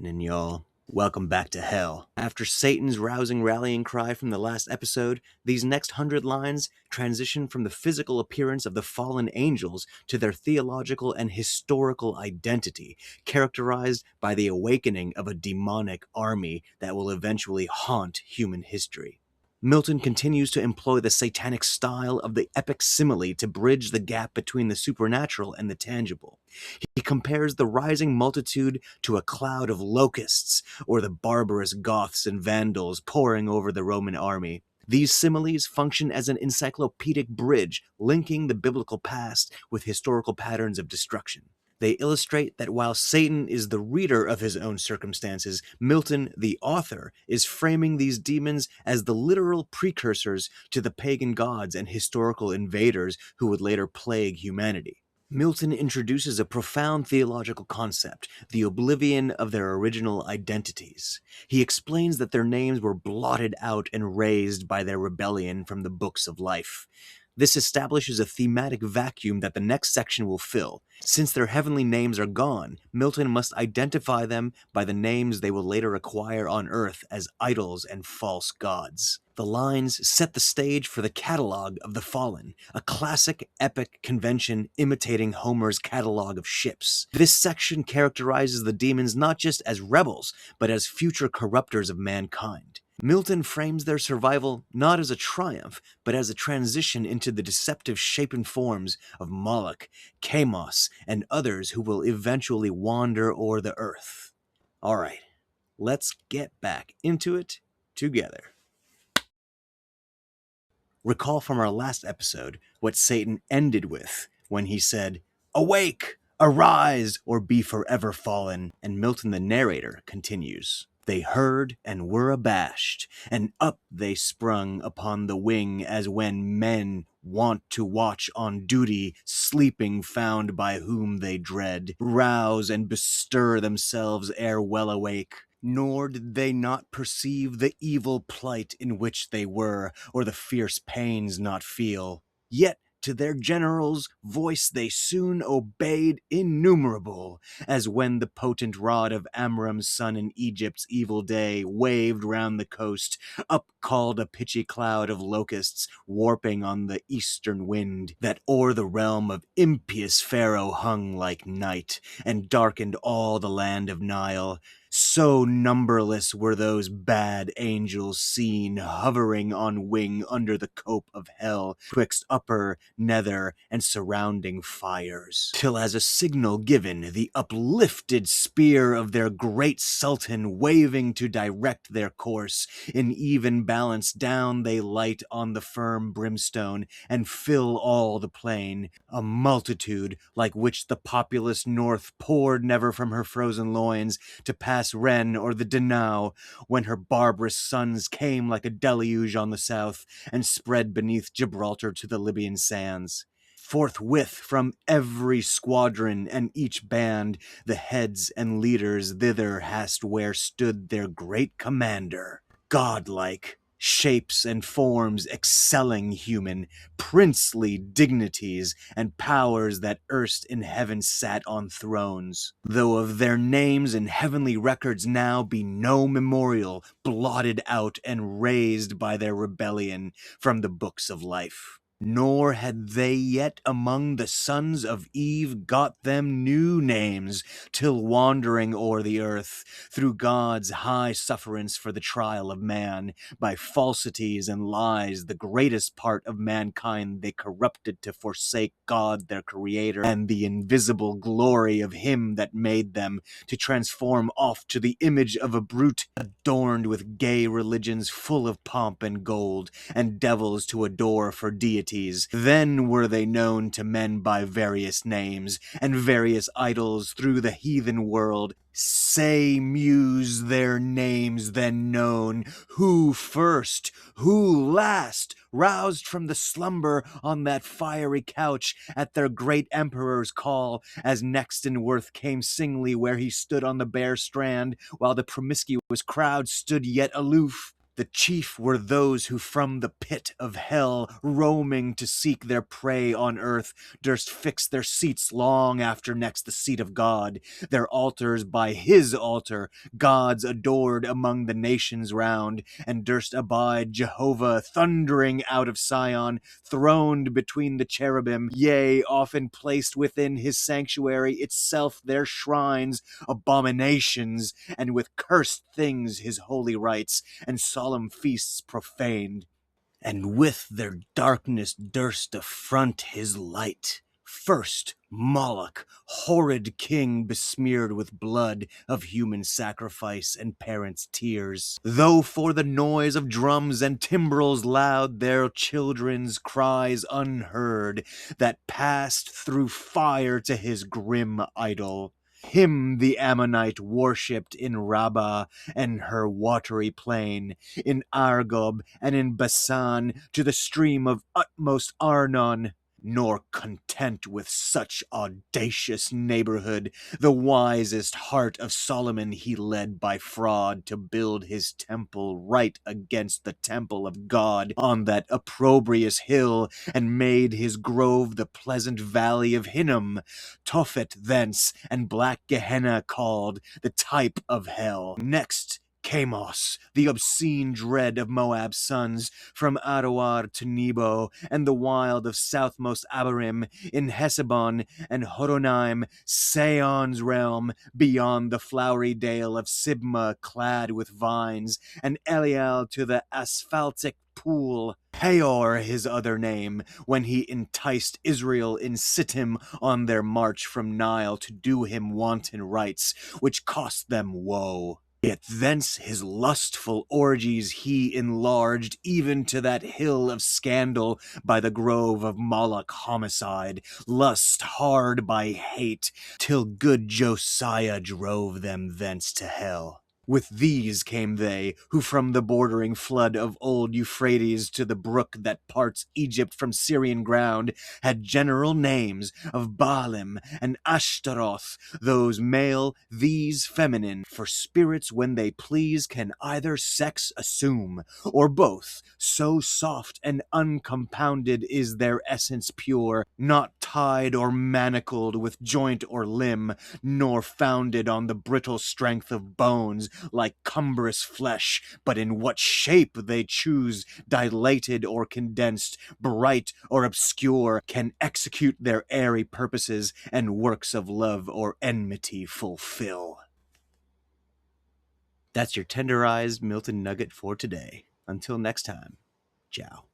happening, y'all? Welcome back to hell. After Satan's rousing rallying cry from the last episode, these next 100 lines transition from the physical appearance of the fallen angels to their theological and historical identity, characterized by the awakening of a demonic army that will eventually haunt human history. Milton continues to employ the satanic style of the epic simile to bridge the gap between the supernatural and the tangible. He compares the rising multitude to a cloud of locusts, or the barbarous Goths and Vandals pouring over the Roman army. These similes function as an encyclopedic bridge, linking the biblical past with historical patterns of destruction. They illustrate that while Satan is the reader of his own circumstances, Milton, the author, is framing these demons as the literal precursors to the pagan gods and historical invaders who would later plague humanity. Milton introduces a profound theological concept, the oblivion of their original identities. He explains that their names were blotted out and razed by their rebellion from the books of life. This establishes a thematic vacuum that the next section will fill. Since their heavenly names are gone, Milton must identify them by the names they will later acquire on earth as idols and false gods. The lines set the stage for the Catalogue of the Fallen, a classic epic convention imitating Homer's Catalogue of ships. This section characterizes the demons not just as rebels, but as future corruptors of mankind. Milton frames their survival not as a triumph, but as a transition into the deceptive shapen forms of Moloch, Chamos, and others who will eventually wander o'er the earth. Alright, let's get back into it together. Recall from our last episode what Satan ended with when he said, "Awake, arise, or be forever fallen," and Milton the narrator continues. "They heard and were abashed, and up they sprung upon the wing as when men wont to watch on duty, sleeping found by whom they dread, rouse and bestir themselves ere well awake. Nor did they not perceive the evil plight in which they were, or the fierce pains not feel. Yet to their general's voice they soon obeyed innumerable, as when the potent rod of Amram's son in Egypt's evil day waved round the coast, up called a pitchy cloud of locusts, warping on the eastern wind, that o'er the realm of impious Pharaoh hung like night, and darkened all the land of Nile. So numberless were those bad angels seen hovering on wing under the cope of hell, twixt upper, nether, and surrounding fires, till as a signal given, the uplifted spear of their great sultan waving to direct their course, in even balance down they light on the firm brimstone, and fill all the plain, a multitude like which the populous north poured never from her frozen loins, to pass Ren or the Danau, when her barbarous sons came like a deluge on the south, and spread beneath Gibraltar to the Libyan sands. Forthwith from every squadron and each band, the heads and leaders thither hast where stood their great commander, godlike, shapes and forms excelling human, princely dignities and powers that erst in heaven sat on thrones, though of their names in heavenly records now be no memorial, blotted out and razed by their rebellion from the books of life. Nor had they yet among the sons of Eve got them new names, till wandering o'er the earth, through God's high sufferance for the trial of man, by falsities and lies the greatest part of mankind they corrupted to forsake God their Creator, and the invisible glory of Him that made them, to transform oft to the image of a brute, adorned with gay religions full of pomp and gold, and devils to adore for deities. Then were they known to men by various names, and various idols through the heathen world. Say, Muse, their names then known, who first, who last, roused from the slumber on that fiery couch at their great emperor's call, as next in worth came singly where he stood on the bare strand, while the promiscuous crowd stood yet aloof. The chief were those who from the pit of hell, roaming to seek their prey on earth, durst fix their seats long after next the seat of God, their altars by his altar, gods adored among the nations round, and durst abide Jehovah thundering out of Sion, throned between the cherubim, yea, often placed within his sanctuary itself their shrines, abominations, and with cursed things his holy rites and solemn feasts profaned, and with their darkness durst affront his light. First, Moloch, horrid king besmeared with blood of human sacrifice and parents' tears. Though for the noise of drums and timbrels loud, their children's cries unheard, that passed through fire to his grim idol. Him the Ammonite worshipped in Rabbah and her watery plain, in Argob and in Basan to the stream of utmost Arnon. Nor content with such audacious neighborhood, the wisest heart of Solomon he led by fraud to build his temple right against the temple of God on that opprobrious hill, and made his grove the pleasant valley of Hinnom, Tophet thence, and black Gehenna called, the type of hell. Next, Chamos, the obscene dread of Moab's sons, from Aroer to Nebo, and the wild of southmost Abarim, in Hesebon and Horonaim, Seon's realm, beyond the flowery dale of Sibma clad with vines, and Eliel to the asphaltic pool. Peor his other name, when he enticed Israel in Sittim on their march from Nile to do him wanton rites, which cost them woe. Yet thence his lustful orgies he enlarged even to that hill of scandal by the grove of Moloch homicide, lust hard by hate, till good Josiah drove them thence to hell. With these came they, who from the bordering flood of old Euphrates to the brook that parts Egypt from Syrian ground, had general names of Baalim and Ashtaroth, those male, these feminine, for spirits when they please can either sex assume, or both, so soft and uncompounded is their essence pure, not tied or manacled with joint or limb, nor founded on the brittle strength of bones, like cumbrous flesh, but in what shape they choose, dilated or condensed, bright or obscure, can execute their airy purposes, and works of love or enmity fulfill. That's your tenderized Milton nugget for today. Until next time, ciao.